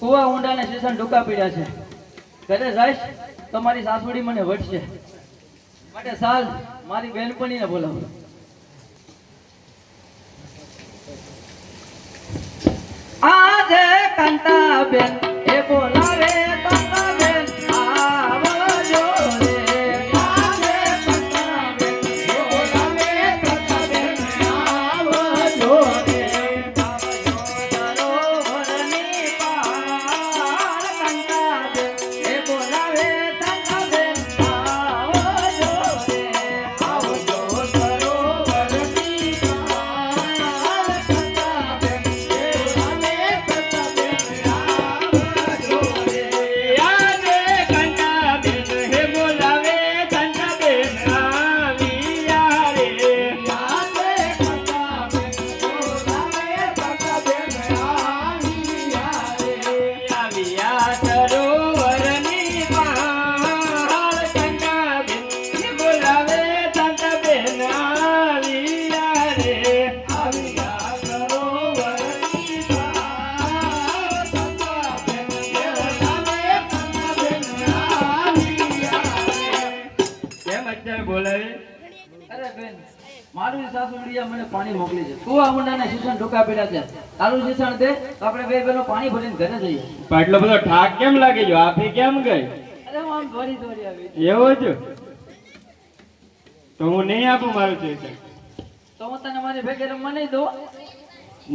કુવા ઊંડા ને શેષણ ઢોકા પીડ્યા છે. ઘરે જઈશ તો મારી સાસુડી મને વટશે. માટે સાલ મારી બેનપણીને બોલાવો. આજે કંતા બેન એ બોલાવે કંતા બેન આવજો રે. આજે કંતા બેન એ બોલાવે કંતા બેન આવજો રે. મારું સાસુડિયા મને પાણી મોકલી છે. કુવા ઊંડાને શીશણ ઢોકા પીડા છે. તારું શીશણ દે તો આપણે બે બેનો પાણી ભરીને ઘરે જઈએ. પણ એટલો બધો ઠાક કેમ લાગે જો આપી કેમ ગઈ? અરે હું આમ દોરી દોરી આવી. એવો જ તો હું નહીં આપું મારું શીશણ. તો હું તને મારી ભેગે રમવા નહીં દઉં.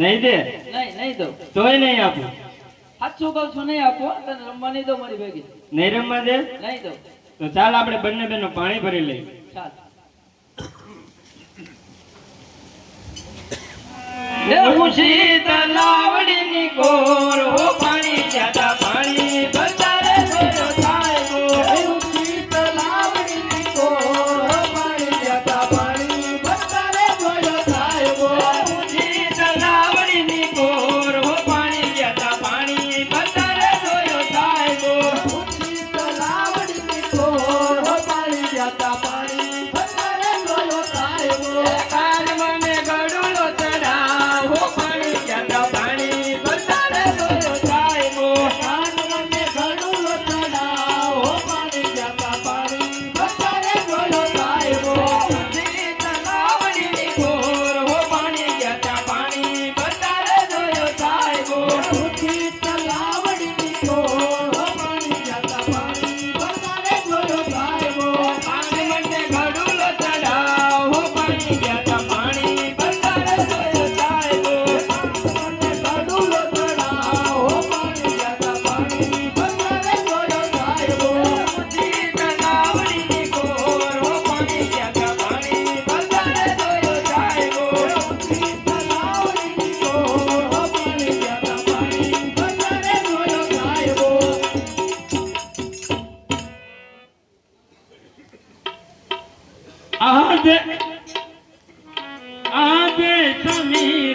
નહીં દે? નહીં દઉં. તોય નહીં આપું. સાચું કહું છું, નહીં આપો. તને રમવા નહીં દઉં મારી ભેગે. નહીં રમવા દે? નહીં દઉં. તો ચાલ આપણે બંને બેનો પાણી ભરી લઈએ. ચાલ. એ ઊંચી તલાવડીની કોર હો પાણી જાતા પાણી બતારે જોયો સાહેબો ઊંચી તલાવડીની કોર પાણી જતા પાણી બતારે જોયો સાહેબો ઊંચી તલાવડીની કોર હો પાણી જાતા પાણી બતારે જોયો સાહેબો ઊંચી તલાવડીની કોર પાણી જતા પાણી બતારે જોયો સાહેબો કાન મને ગળુલો ચડાવ હો પાણી જાતા પાણી બતારે જોયો સાહેબો કાન મને ઘડુલો ચડાવ પાણી જતા પાણી બતારે જોયો સાહેબો ઊંચી તલાવડીની કોર હો પાણી જાતા પાણી બતારે જોયો સાહેબો ઊંચી તલાવડીની કોર પાણી જતા પાણી બતારે જોયો સાહેબો કાન મને ગળુલો ચડાવ હો પાણી જાતા પાણી બતારે જોયો સાહેબો મને ઘડુલો ચડાવ પાણી જતા પાણી બતારે જોયો સાહેબો ઊંચી તલાવડીની કોર હો પાણી જાતા પાણી બતારે જોયો સાહેબો ઊંચી તલાવડીની કોર પાણી જતા પાણી બતારે જોયો સાહેબો આદે સમીર